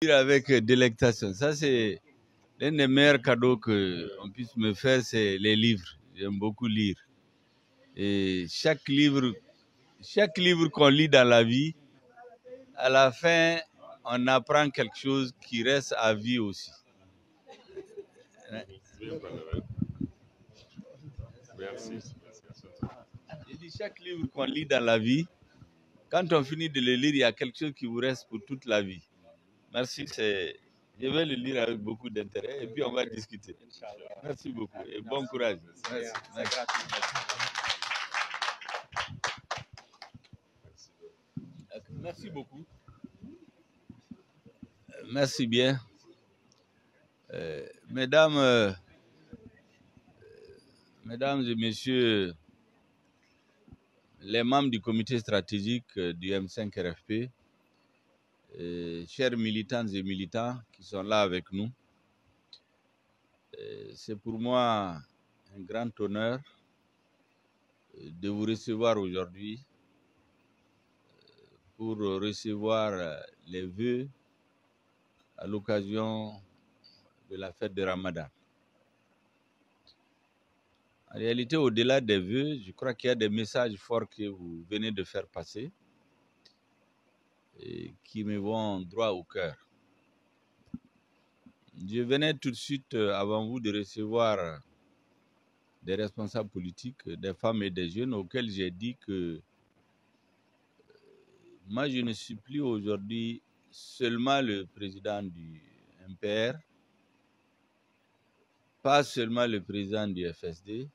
Avec délectation. Ça, c'est l'un des meilleurs cadeaux qu'on puisse me faire, c'est les livres. J'aime beaucoup lire. Et chaque livre qu'on lit dans la vie, à la fin, on apprend quelque chose qui reste à vie aussi. Merci. Je dis, chaque livre qu'on lit dans la vie, quand on finit de le lire, il y a quelque chose qui vous reste pour toute la vie. Merci, je vais le lire avec beaucoup d'intérêt et puis on va discuter. Merci beaucoup et bon courage. Merci. Merci beaucoup. Merci bien. Mesdames et messieurs, les membres du comité stratégique du M5 RFP, chers militantes et militants qui sont là avec nous, c'est pour moi un grand honneur de vous recevoir aujourd'hui pour recevoir les vœux à l'occasion de la fête de Ramadan. En réalité, au-delà des vœux, je crois qu'il y a des messages forts que vous venez de faire passer et qui me vont droit au cœur. Je venais tout de suite avant vous de recevoir des responsables politiques, des femmes et des jeunes auxquels j'ai dit que moi je ne suis plus aujourd'hui seulement le président du MPR, pas seulement le président du FSD,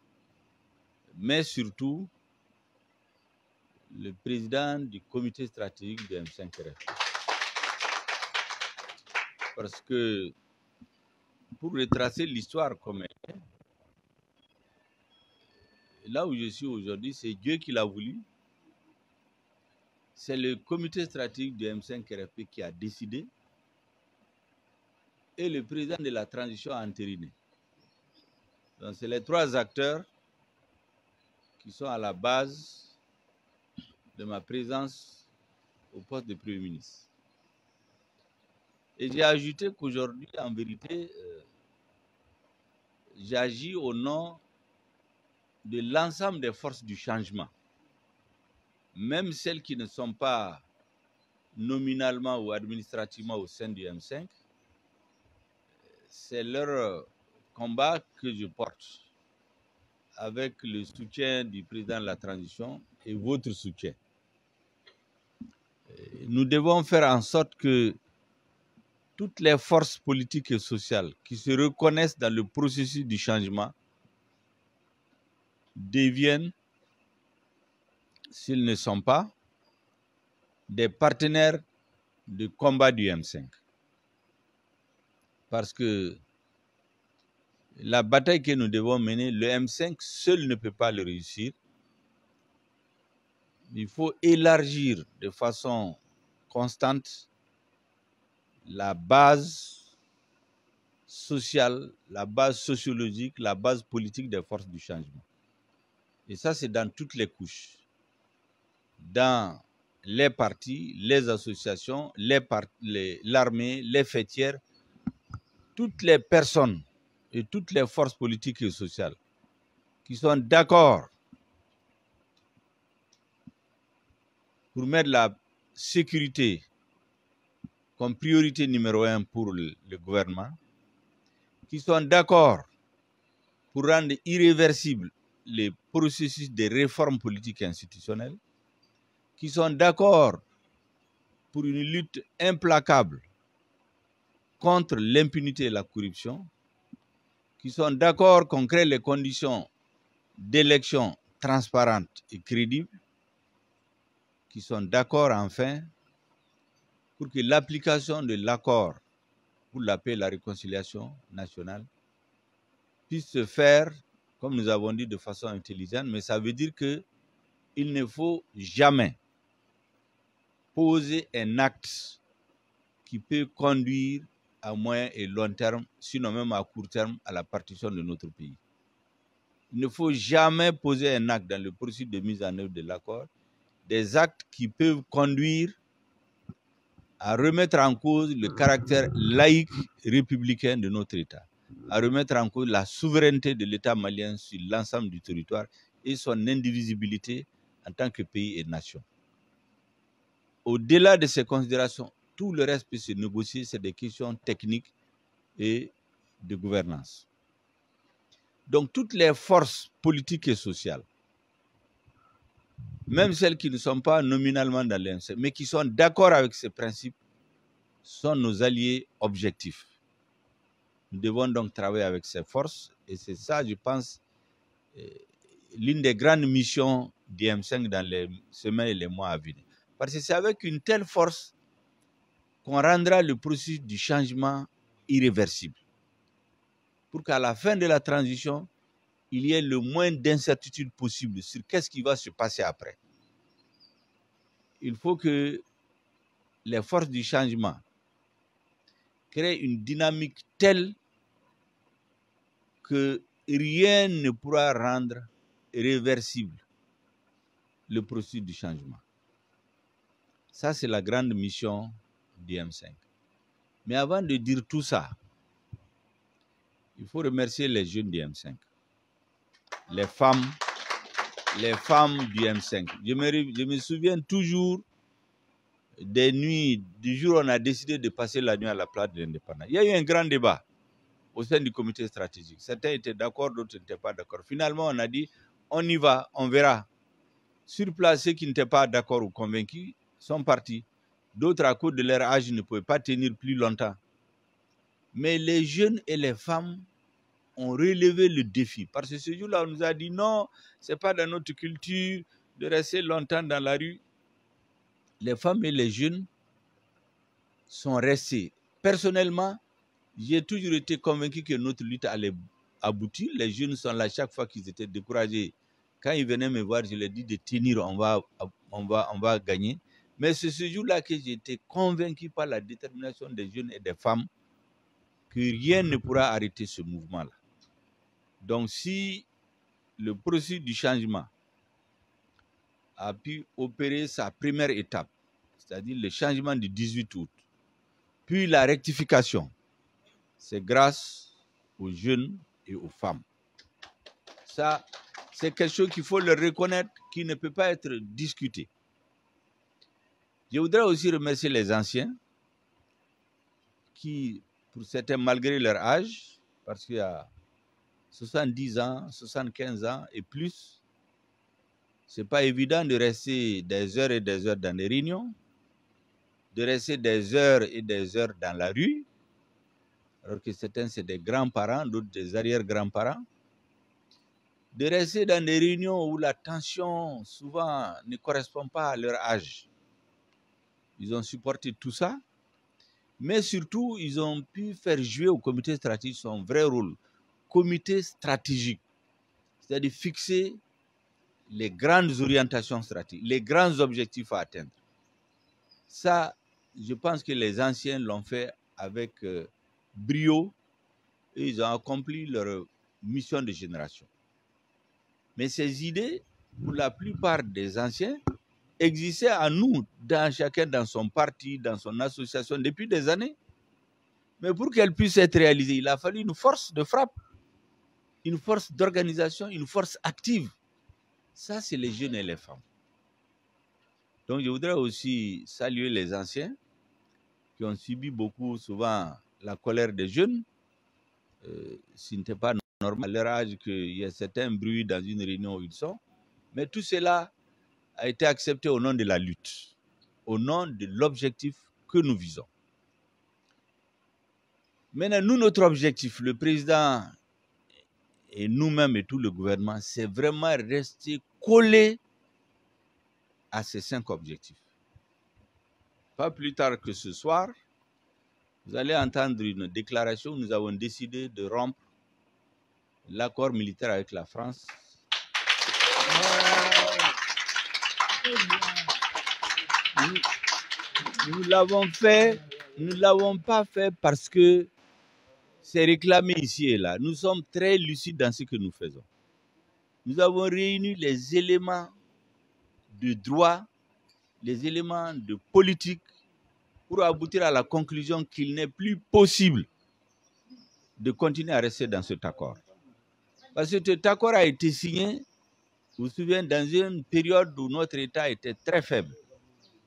mais surtout le président du comité stratégique du M5RF. Parce que pour retracer l'histoire comme elle est, là où je suis aujourd'hui, c'est Dieu qui l'a voulu. C'est le comité stratégique du M5RFP qui a décidé et le président de la transition a entériné. Donc c'est les trois acteurs qui sont à la base de ma présence au poste de Premier ministre. Et j'ai ajouté qu'aujourd'hui, en vérité, j'agis au nom de l'ensemble des forces du changement, même celles qui ne sont pas nominalement ou administrativement au sein du M5. C'est leur combat que je porte avec le soutien du président de la transition et votre soutien. Nous devons faire en sorte que toutes les forces politiques et sociales qui se reconnaissent dans le processus du changement deviennent, s'ils ne sont pas, des partenaires de combat du M5. Parce que la bataille que nous devons mener, le M5 seul ne peut pas le réussir. Il faut élargir de façon constante la base sociale, la base sociologique, la base politique des forces du changement. Et ça, c'est dans toutes les couches. Dans les partis, les associations, l'armée, les fêtières, toutes les personnes et toutes les forces politiques et sociales qui sont d'accord pour mettre la sécurité comme priorité numéro 1 pour le gouvernement, qui sont d'accord pour rendre irréversibles les processus de réforme politique et institutionnelle, qui sont d'accord pour une lutte implacable contre l'impunité et la corruption, qui sont d'accord qu'on crée les conditions d'élections transparentes et crédibles, qui sont d'accord enfin pour que l'application de l'accord pour la paix et la réconciliation nationale puisse se faire, comme nous avons dit, de façon intelligente, mais ça veut dire qu'il ne faut jamais poser un acte qui peut conduire à moyen et long terme, sinon même à court terme, à la partition de notre pays. Il ne faut jamais poser un acte dans le processus de mise en œuvre de l'accord, des actes qui peuvent conduire à remettre en cause le caractère laïque républicain de notre État, à remettre en cause la souveraineté de l'État malien sur l'ensemble du territoire et son indivisibilité en tant que pays et nation. Au-delà de ces considérations, tout le reste peut se négocier, c'est des questions techniques et de gouvernance. Donc toutes les forces politiques et sociales, même celles qui ne sont pas nominalement dans l'IMC, mais qui sont d'accord avec ces principes, sont nos alliés objectifs. Nous devons donc travailler avec ces forces et c'est ça, je pense, l'une des grandes missions d'IM5 dans les semaines et les mois à venir. Parce que c'est avec une telle force qu'on rendra le processus du changement irréversible. Pour qu'à la fin de la transition, il y ait le moins d'incertitude possible sur qu'est-ce qui va se passer après. Il faut que les forces du changement créent une dynamique telle que rien ne pourra rendre réversible le processus du changement. Ça, c'est la grande mission du M5. Mais avant de dire tout ça, il faut remercier les jeunes du M5, les femmes du M5. Je me souviens toujours des nuits, du jour où on a décidé de passer la nuit à la place de l'indépendance. Il y a eu un grand débat au sein du comité stratégique. Certains étaient d'accord, d'autres n'étaient pas d'accord. Finalement, on a dit, on y va, on verra. Sur place, ceux qui n'étaient pas d'accord ou convaincus sont partis. D'autres, à cause de leur âge, ne pouvaient pas tenir plus longtemps. Mais les jeunes et les femmes ont relevé le défi. Parce que ce jour-là, on nous a dit non, ce n'est pas dans notre culture de rester longtemps dans la rue. Les femmes et les jeunes sont restés. Personnellement, j'ai toujours été convaincu que notre lutte allait aboutir. Les jeunes sont là chaque fois qu'ils étaient découragés. Quand ils venaient me voir, je leur dis de tenir, on va gagner. Mais c'est ce jour-là que j'ai été convaincu par la détermination des jeunes et des femmes que rien ne pourra arrêter ce mouvement-là. Donc si le processus du changement a pu opérer sa première étape, c'est-à-dire le changement du 18 août, puis la rectification, c'est grâce aux jeunes et aux femmes. Ça, c'est quelque chose qu'il faut leur reconnaître, qui ne peut pas être discuté. Je voudrais aussi remercier les anciens qui, pour certains, malgré leur âge, parce qu'il y a 70 ans, 75 ans et plus, ce n'est pas évident de rester des heures et des heures dans les réunions, de rester des heures et des heures dans la rue, alors que certains, c'est des grands-parents, d'autres des arrière-grands-parents, de rester dans des réunions où la tension, souvent, ne correspond pas à leur âge. Ils ont supporté tout ça, mais surtout, ils ont pu faire jouer au comité stratégique son vrai rôle. Comité stratégique, c'est-à-dire fixer les grandes orientations stratégiques, les grands objectifs à atteindre. Ça, je pense que les anciens l'ont fait avec brio et ils ont accompli leur mission de génération. Mais ces idées, pour la plupart des anciens, existaient en nous, chacun dans son parti, dans son association, depuis des années. Mais pour qu'elles puissent être réalisées, il a fallu une force de frappe, une force d'organisation, une force active. Ça, c'est les jeunes et les femmes. Donc, je voudrais aussi saluer les anciens qui ont subi beaucoup, souvent, la colère des jeunes. Ce n'était pas normal à leur âge qu'il y ait certains bruits dans une réunion où ils sont. Mais tout cela a été accepté au nom de la lutte, au nom de l'objectif que nous visons. Maintenant, nous, notre objectif, le président et nous-mêmes et tout le gouvernement, c'est vraiment rester collé à ces 5 objectifs. Pas plus tard que ce soir, vous allez entendre une déclaration où nous avons décidé de rompre l'accord militaire avec la France. Nous ne l'avons pas fait parce que c'est réclamé ici et là. Nous sommes très lucides dans ce que nous faisons. Nous avons réuni les éléments de droit, les éléments de politique pour aboutir à la conclusion qu'il n'est plus possible de continuer à rester dans cet accord. Parce que cet accord a été signé, vous vous souvenez, dans une période où notre État était très faible.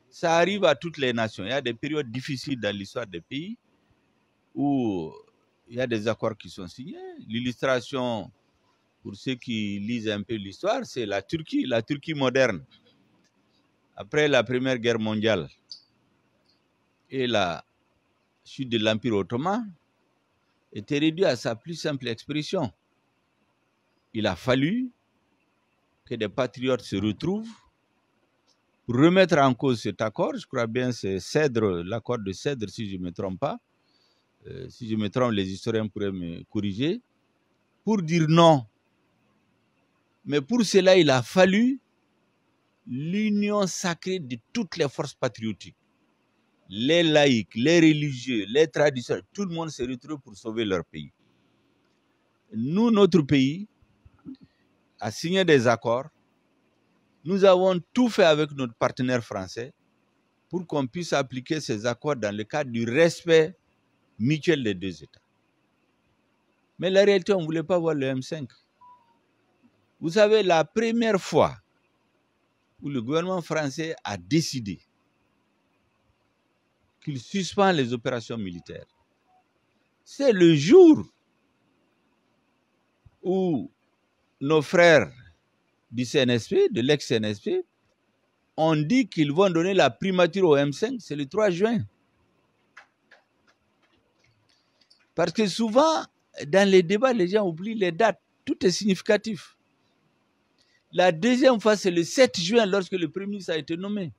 Ça arrive à toutes les nations. Il y a des périodes difficiles dans l'histoire des pays où il y a des accords qui sont signés. L'illustration, pour ceux qui lisent un peu l'histoire, c'est la Turquie moderne. Après la Première Guerre mondiale et la chute de l'Empire ottoman, était réduit à sa plus simple expression. Il a fallu que des patriotes se retrouvent pour remettre en cause cet accord. Je crois bien que c'est Cèdre, l'accord de Cèdre, si je ne me trompe pas. Si je me trompe, les historiens pourraient me corriger. Pour dire non. Mais pour cela, il a fallu l'union sacrée de toutes les forces patriotiques. Les laïcs, les religieux, les traditionnels, tout le monde se retrouve pour sauver leur pays. Nous, notre pays, a signé des accords. Nous avons tout fait avec notre partenaire français pour qu'on puisse appliquer ces accords dans le cadre du respect mutuel des deux États. Mais la réalité, on ne voulait pas voir le M5. Vous savez, la première fois où le gouvernement français a décidé qu'il suspend les opérations militaires, c'est le jour où nos frères du CNSP, de l'ex-CNSP, ont dit qu'ils vont donner la primature au M5, c'est le 3 juin. Parce que souvent, dans les débats, les gens oublient les dates. Tout est significatif. La deuxième fois, c'est le 7 juin, lorsque le Premier ministre a été nommé.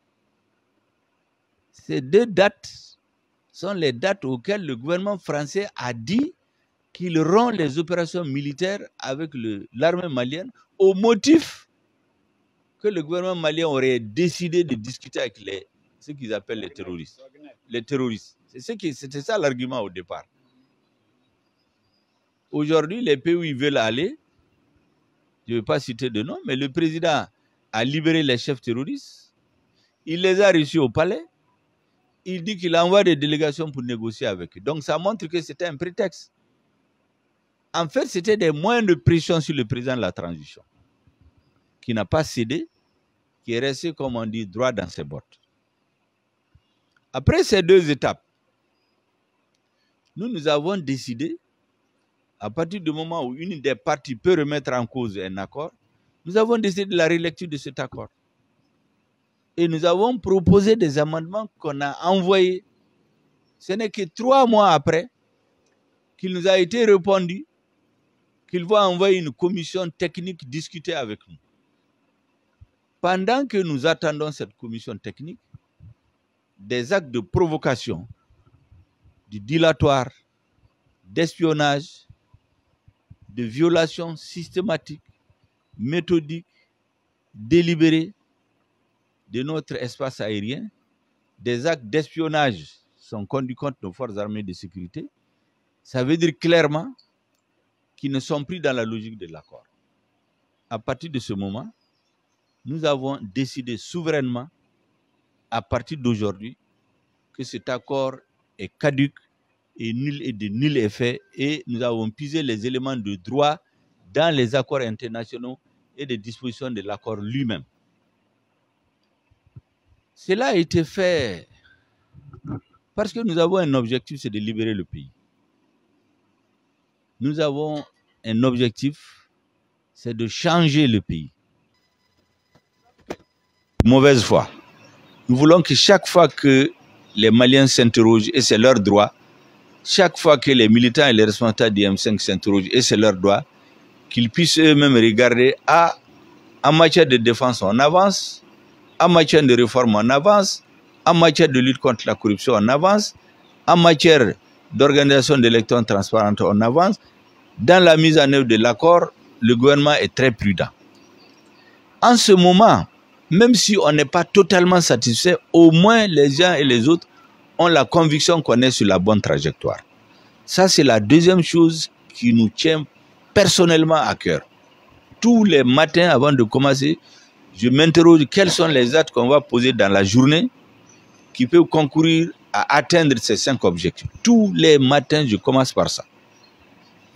Ces deux dates sont les dates auxquelles le gouvernement français a dit qu'il rompt les opérations militaires avec l'armée malienne au motif que le gouvernement malien aurait décidé de discuter avec ce qu'ils appellent les terroristes. Les terroristes. C'était ça l'argument au départ. Aujourd'hui, les pays où ils veulent aller, je ne vais pas citer de nom, mais le président a libéré les chefs terroristes. Il les a reçus au palais. Il dit qu'il envoie des délégations pour négocier avec eux. Donc ça montre que c'était un prétexte. En fait, c'était des moyens de pression sur le président de la transition, qui n'a pas cédé, qui est resté, comme on dit, droit dans ses bottes. Après ces deux étapes, nous avons décidé, à partir du moment où une des parties peut remettre en cause un accord, nous avons décidé de la relecture de cet accord. Et nous avons proposé des amendements qu'on a envoyés. Ce n'est que 3 mois après qu'il nous a été répondu qu'il va envoyer une commission technique discuter avec nous. Pendant que nous attendons cette commission technique, des actes de provocation, de dilatoire, d'espionnage, de violation systématique, méthodique, délibérée de notre espace aérien, des actes d'espionnage sont conduits contre nos forces armées de sécurité. Ça veut dire clairement qu'ils ne sont pris dans la logique de l'accord. À partir de ce moment, nous avons décidé souverainement, à partir d'aujourd'hui, que cet accord est caduc et nul et de nul effet, et nous avons puisé les éléments de droit dans les accords internationaux et des dispositions de l'accord lui-même. Cela a été fait parce que nous avons un objectif, c'est de libérer le pays. Nous avons un objectif, c'est de changer le pays. Mauvaise foi. Nous voulons que chaque fois que les Maliens s'interrogent, et c'est leur droit, chaque fois que les militants et les responsables du M5 s'interrogent, et c'est leur droit, qu'ils puissent eux-mêmes regarder en matière de défense, on avance, en matière de réforme, on avance, en matière de lutte contre la corruption, on avance, en matière d'organisation d'élections transparentes, on avance. Dans la mise en œuvre de l'accord, le gouvernement est très prudent. En ce moment, même si on n'est pas totalement satisfait, au moins les uns et les autres ont la conviction qu'on est sur la bonne trajectoire. Ça, c'est la deuxième chose qui nous tient personnellement à cœur. Tous les matins, avant de commencer, je m'interroge quels sont les actes qu'on va poser dans la journée qui peuvent concourir à atteindre ces 5 objectifs. Tous les matins, je commence par ça.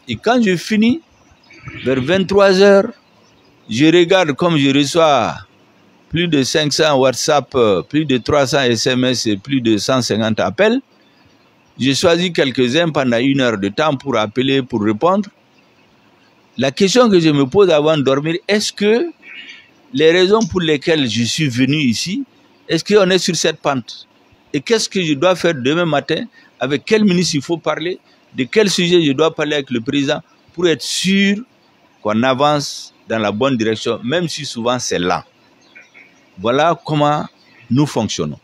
Et quand je finis, vers 23 h, je regarde comme je reçois plus de 500 WhatsApp, plus de 300 SMS et plus de 150 appels. Je choisis quelques-uns pendant 1 heure de temps pour appeler, pour répondre. La question que je me pose avant de dormir, est-ce que les raisons pour lesquelles je suis venu ici, est-ce qu'on est sur cette pente? Et qu'est-ce que je dois faire demain matin? Avec quel ministre il faut parler? De quel sujet je dois parler avec le président pour être sûr qu'on avance dans la bonne direction, même si souvent c'est lent. Voilà comment nous fonctionnons.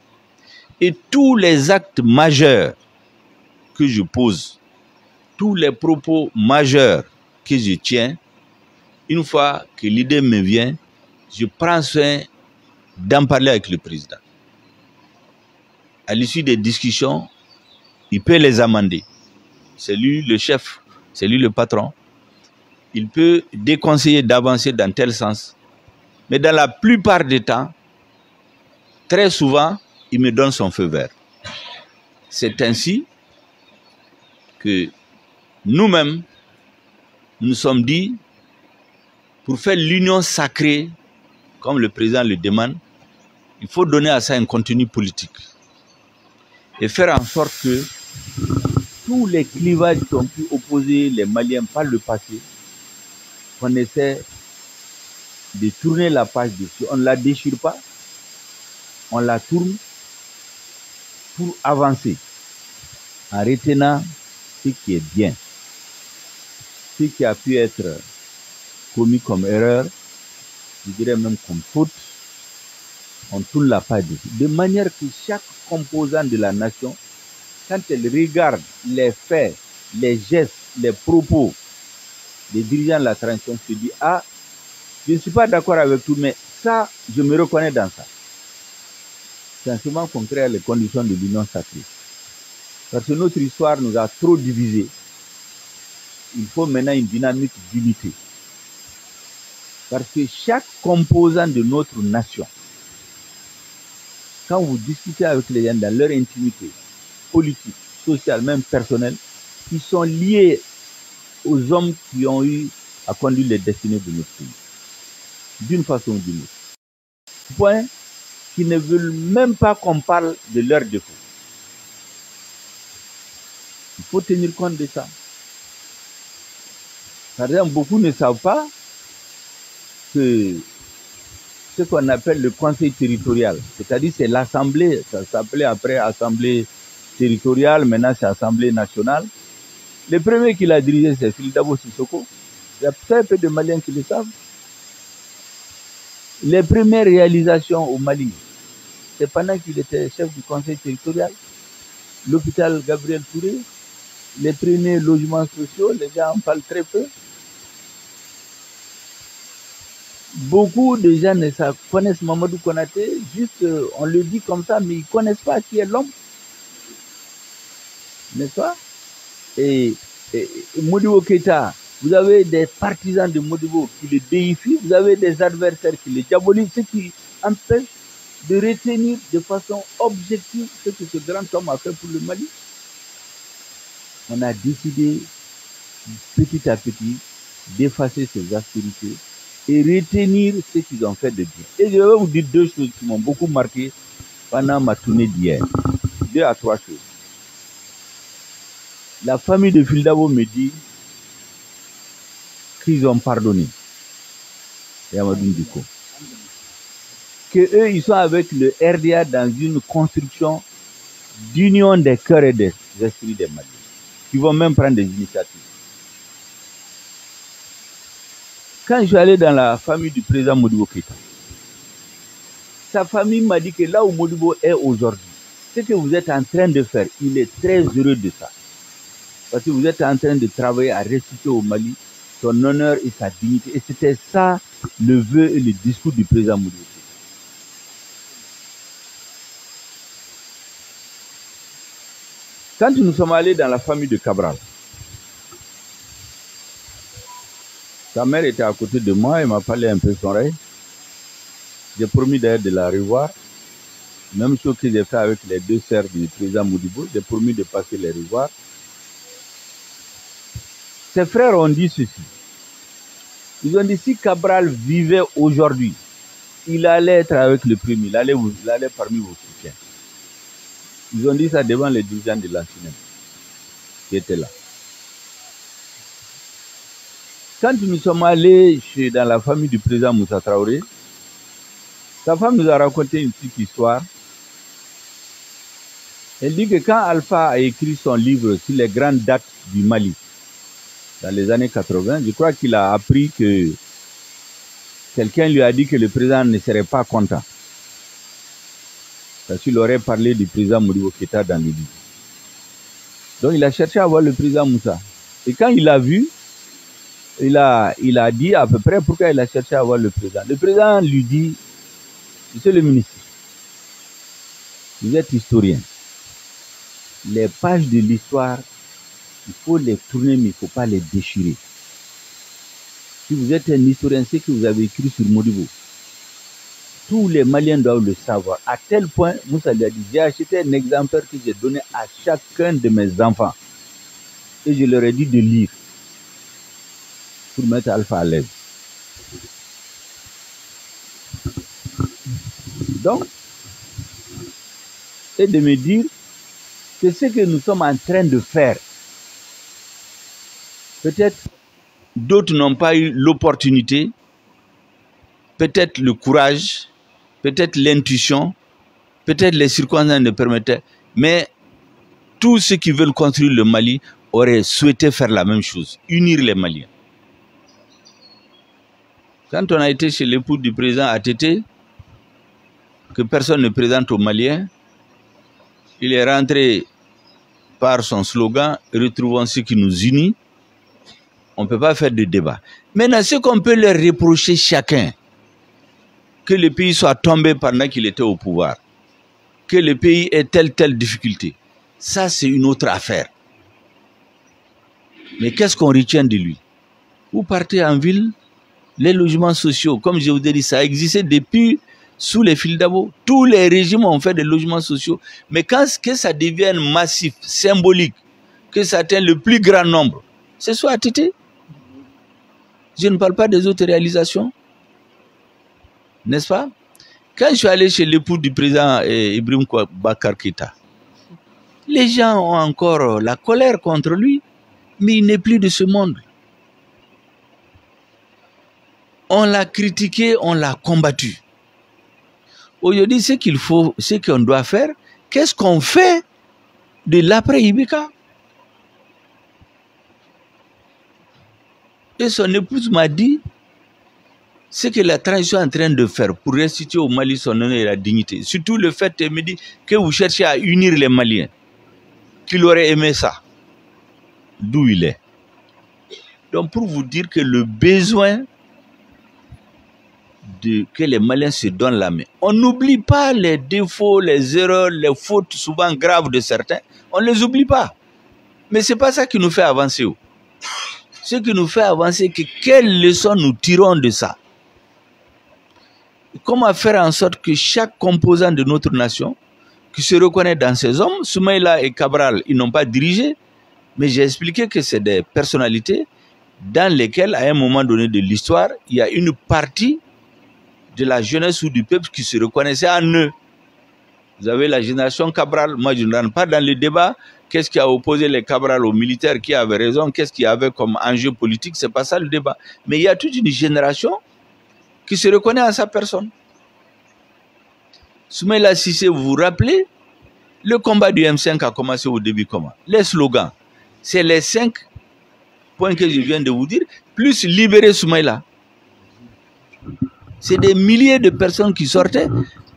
Et tous les actes majeurs que je pose, tous les propos majeurs que je tiens, une fois que l'idée me vient, je prends soin d'en parler avec le président. À l'issue des discussions, il peut les amender. C'est lui le chef, c'est lui le patron. Il peut déconseiller d'avancer dans tel sens. Mais dans la plupart des temps, très souvent, il me donne son feu vert. C'est ainsi que nous-mêmes, nous sommes dit, pour faire l'union sacrée, comme le président le demande, il faut donner à ça un contenu politique. Et faire en sorte que tous les clivages qui ont pu opposer les Maliens par le passé, qu'on essaie de tourner la page dessus. On ne la déchire pas, on la tourne pour avancer en retenant ce qui est bien, ce qui a pu être commis comme erreur, je dirais même comme faute, on tourne la page dessus. De manière que chaque composant de la nation, quand elle regarde les faits, les gestes, les propos des dirigeants de la transition, se dit, ah, je ne suis pas d'accord avec tout, mais ça, je me reconnais dans ça. C'est un souvent qu'on crée les conditions de l'union sacrée. Parce que notre histoire nous a trop divisés. Il faut maintenant une dynamique d'unité. Parce que chaque composant de notre nation, quand vous discutez avec les gens dans leur intimité, politique, sociale, même personnelle, ils sont liés aux hommes qui ont eu à conduire les destinées de notre pays, d'une façon ou d'une autre. Point qui ne veulent même pas qu'on parle de leurs défauts. Il faut tenir compte de ça. Par exemple, beaucoup ne savent pas que ce qu'on appelle le conseil territorial, c'est-à-dire c'est l'assemblée, ça s'appelait après assemblée territoriale, maintenant c'est assemblée nationale. Le premier qui l'a dirigé, c'est Phil Dabo Sissoko. Il y a très peu de Maliens qui le savent. Les premières réalisations au Mali, c'est pendant qu'il était chef du conseil territorial. L'hôpital Gabriel Touré, les premiers logements sociaux, les gens en parlent très peu. Beaucoup de gens connaissent Mamadou Konaté, juste on le dit comme ça, mais ils ne connaissent pas qui est l'homme. N'est-ce pas? Et Modibo Keïta, vous avez des partisans de Modibo qui le déifient, vous avez des adversaires qui le diabolisent, ce qui empêche de retenir de façon objective ce que ce grand homme a fait pour le Mali. On a décidé petit à petit d'effacer ces aspérités et retenir ce qu'ils ont fait de bien. Et je vais vous dire 2 choses qui m'ont beaucoup marqué pendant ma tournée d'hier. 2 à 3 choses. La famille de Phil Dabo me dit qu'ils ont pardonné. Et Amadou Ndiko. Que eux, ils sont avec le RDA dans une construction d'union des cœurs et des esprits des Maliens. Ils vont même prendre des initiatives. Quand je suis allé dans la famille du président Modibo Keïta, sa famille m'a dit que là où Modibo est aujourd'hui, ce que vous êtes en train de faire, il est très heureux de ça. Parce que vous êtes en train de travailler à restituer au Mali son honneur et sa dignité. Et c'était ça le vœu et le discours du président Modibo Keïta. Quand nous sommes allés dans la famille de Cabral, sa mère était à côté de moi, elle m'a parlé un peu son oreille. J'ai promis d'ailleurs de la revoir. Même chose que j'ai fait avec les deux sœurs du président Modibo, j'ai promis de passer les revoir. Ses frères ont dit ceci. Ils ont dit si Cabral vivait aujourd'hui, il allait être avec le premier, il allait parmi vos soutiens. Ils ont dit ça devant les dirigeants de la CNEM qui étaient là. Quand nous sommes allés dans la famille du président Moussa Traoré, sa femme nous a raconté une petite histoire. Elle dit que quand Alpha a écrit son livre sur les grandes dates du Mali, dans les années 80, je crois qu'il a appris que quelqu'un lui a dit que le président ne serait pas content. Parce qu'il aurait parlé du président Modibo Keïta dans le livre. Donc il a cherché à voir le président Moussa. Et quand il l'a vu, il a dit à peu près pourquoi il a cherché à voir le président. Le président lui dit, monsieur le ministre, vous êtes historien. Les pages de l'histoire, il faut les tourner, mais il ne faut pas les déchirer. Si vous êtes un historien, c'est que vous avez écrit sur Modibo. Tous les Maliens doivent le savoir. À tel point, Moussa lui a dit, j'ai acheté un exemplaire que j'ai donné à chacun de mes enfants. Et je leur ai dit de lire. Pour mettre Alpha à l'aise. Donc, et de me dire que ce que nous sommes en train de faire, peut-être d'autres n'ont pas eu l'opportunité, peut-être le courage, peut-être l'intuition, peut-être les circonstances ne permettaient, mais tous ceux qui veulent construire le Mali auraient souhaité faire la même chose, unir les Maliens. Quand on a été chez l'époux du président ATT, que personne ne présente aux Maliens, il est rentré par son slogan « Retrouvons ce qui nous unit ». On ne peut pas faire de débat. Maintenant, ce qu'on peut leur reprocher chacun, que le pays soit tombé pendant qu'il était au pouvoir, que le pays ait telle difficulté, ça c'est une autre affaire. Mais qu'est-ce qu'on retient de lui? Vous partez en ville, les logements sociaux, comme je vous ai dit, ça existait depuis sous les fils d'Abo. Tous les régimes ont fait des logements sociaux. Mais quand que ça devienne massif, symbolique, que ça atteigne le plus grand nombre, c'est soit ATT. Je ne parle pas des autres réalisations. N'est-ce pas? Quand je suis allé chez l'époux du président Ibrahim Boubacar Keïta, les gens ont encore la colère contre lui, mais il n'est plus de ce monde. On l'a critiqué, on l'a combattu. Aujourd'hui, ce qu'il faut, ce qu'on doit faire, qu'est-ce qu'on fait de l'après-Ibeka? Et son épouse m'a dit, ce que la transition est en train de faire pour restituer au Mali son honneur et la dignité. Surtout le fait, elle me dit, que vous cherchez à unir les Maliens. Qu'il aurait aimé ça. D'où il est. Donc pour vous dire que le besoin que les Maliens se donnent la main. On n'oublie pas les défauts, les erreurs, les fautes souvent graves de certains. On ne les oublie pas. Mais ce n'est pas ça qui nous fait avancer. Ce qui nous fait avancer, c'est quelles leçons nous tirons de ça. Comment faire en sorte que chaque composant de notre nation, qui se reconnaît dans ces hommes, Soumaïla et Cabral, ils n'ont pas dirigé, mais j'ai expliqué que c'est des personnalités dans lesquelles, à un moment donné de l'histoire, il y a une partie de la jeunesse ou du peuple qui se reconnaissait en eux. Vous avez la génération Cabral, moi je ne rentre pas dans le débat, qu'est-ce qui a opposé les Cabral aux militaires, qui avait raison, qu'est-ce qu'il y avait comme enjeu politique, c'est pas ça le débat. Mais il y a toute une génération qui se reconnaît en sa personne. Soumaïla Cissé, vous vous rappelez, le combat du M5 a commencé au début comment? Les slogans, c'est les 5 points que je viens de vous dire, plus libérer Soumaïla. C'est des milliers de personnes qui sortaient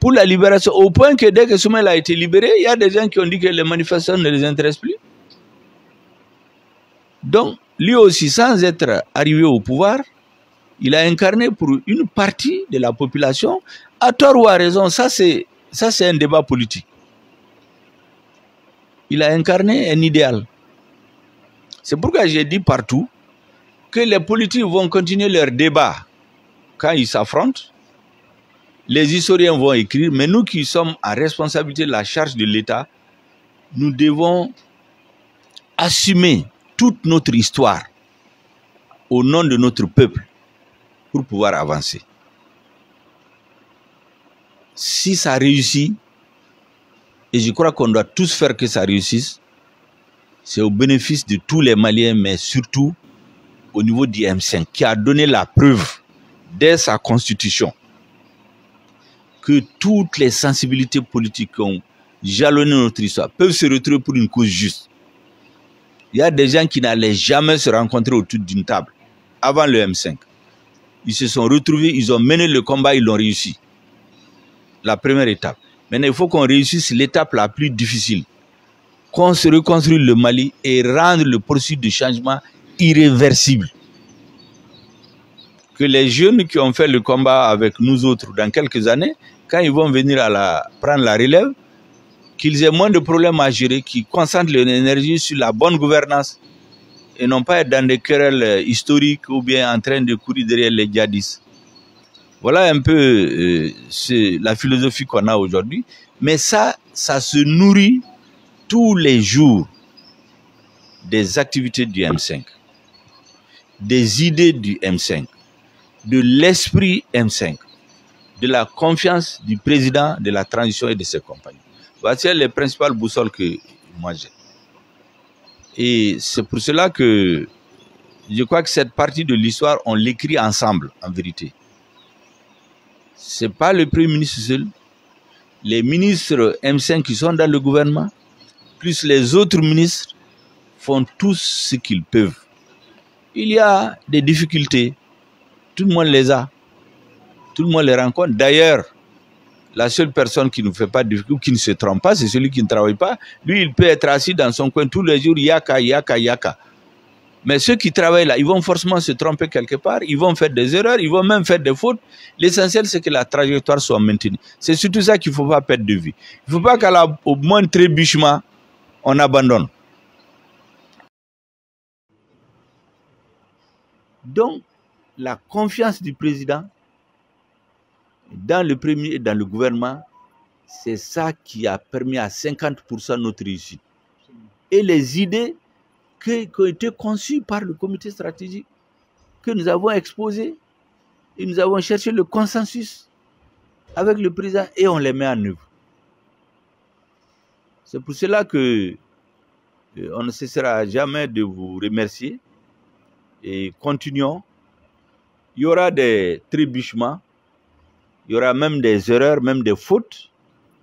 pour la libération, au point que dès que Soumaïla a été libéré, il y a des gens qui ont dit que les manifestations ne les intéressent plus. Donc, lui aussi, sans être arrivé au pouvoir, il a incarné pour une partie de la population, à tort ou à raison, ça c'est un débat politique. Il a incarné un idéal. C'est pourquoi j'ai dit partout que les politiques vont continuer leur débat quand ils s'affrontent, Les historiens vont écrire, mais nous qui sommes en responsabilité de la charge de l'État, nous devons assumer toute notre histoire au nom de notre peuple pour pouvoir avancer. Si ça réussit, et je crois qu'on doit tous faire que ça réussisse, c'est au bénéfice de tous les Maliens, mais surtout au niveau du M5, qui a donné la preuve dès sa constitution que toutes les sensibilités politiques qui ont jalonné notre histoire peuvent se retrouver pour une cause juste. Il y a des gens qui n'allaient jamais se rencontrer autour d'une table avant le M5. Ils se sont retrouvés, ils ont mené le combat, ils l'ont réussi. La première étape. Maintenant, il faut qu'on réussisse l'étape la plus difficile. Qu'on se reconstruise le Mali et rendre le processus de changement irréversible. Que les jeunes qui ont fait le combat avec nous autres dans quelques années, quand ils vont venir prendre la relève, qu'ils aient moins de problèmes à gérer, qu'ils concentrent leur énergie sur la bonne gouvernance et non pas être dans des querelles historiques ou bien en train de courir derrière les djihadistes. Voilà un peu la philosophie qu'on a aujourd'hui. Mais ça se nourrit tous les jours des activités du M5, des idées du M5, de l'esprit M5, de la confiance du président de la transition et de ses compagnons. Voici les principales boussoles que moi j'ai. Et c'est pour cela que je crois que cette partie de l'histoire, on l'écrit ensemble, en vérité. Ce n'est pas le Premier ministre seul. Les ministres M5 qui sont dans le gouvernement, plus les autres ministres, font tous ce qu'ils peuvent. Il y a des difficultés. Tout le monde les a. Tout le monde les rencontre. D'ailleurs, la seule personne qui ne fait pas de difficulté, qui ne se trompe pas, c'est celui qui ne travaille pas. Lui, il peut être assis dans son coin tous les jours, yaka, yaka, yaka. Mais ceux qui travaillent là, ils vont forcément se tromper quelque part, ils vont faire des erreurs, ils vont même faire des fautes. L'essentiel, c'est que la trajectoire soit maintenue. C'est surtout ça qu'il ne faut pas perdre de vue. Il ne faut pas qu'au moindre trébuchement, on abandonne. Donc, la confiance du président dans le premier et dans le gouvernement, c'est ça qui a permis à 50% notre réussite. Et les idées qui ont été conçues par le comité stratégique, que nous avons exposées, et nous avons cherché le consensus avec le président et on les met en œuvre. C'est pour cela que on ne cessera jamais de vous remercier et continuons. Il y aura des trébuchements, il y aura même des erreurs, même des fautes.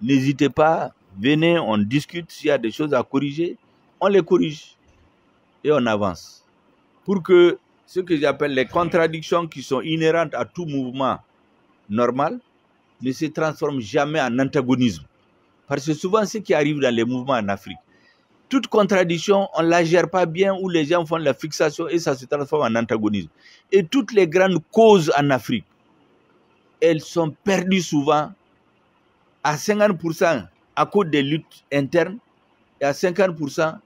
N'hésitez pas, venez, on discute. S'il y a des choses à corriger, on les corrige et on avance. Pour que ce que j'appelle les contradictions qui sont inhérentes à tout mouvement normal ne se transforment jamais en antagonisme. Parce que souvent, ce qui arrive dans les mouvements en Afrique, toute contradiction, on ne la gère pas bien ou les gens font de la fixation et ça se transforme en antagonisme. Et toutes les grandes causes en Afrique, elles sont perdues souvent à 50% à cause des luttes internes et à 50%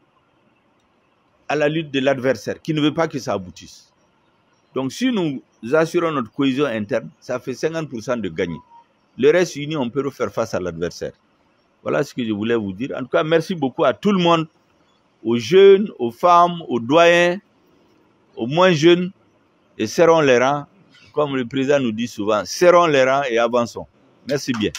à la lutte de l'adversaire qui ne veut pas que ça aboutisse. Donc si nous assurons notre cohésion interne, ça fait 50% de gagner. Le reste uni, on peut faire face à l'adversaire. Voilà ce que je voulais vous dire. En tout cas, merci beaucoup à tout le monde, aux jeunes, aux femmes, aux doyens, aux moins jeunes, et serrons les rangs. Comme le président nous dit souvent, serrons les rangs et avançons. Merci bien.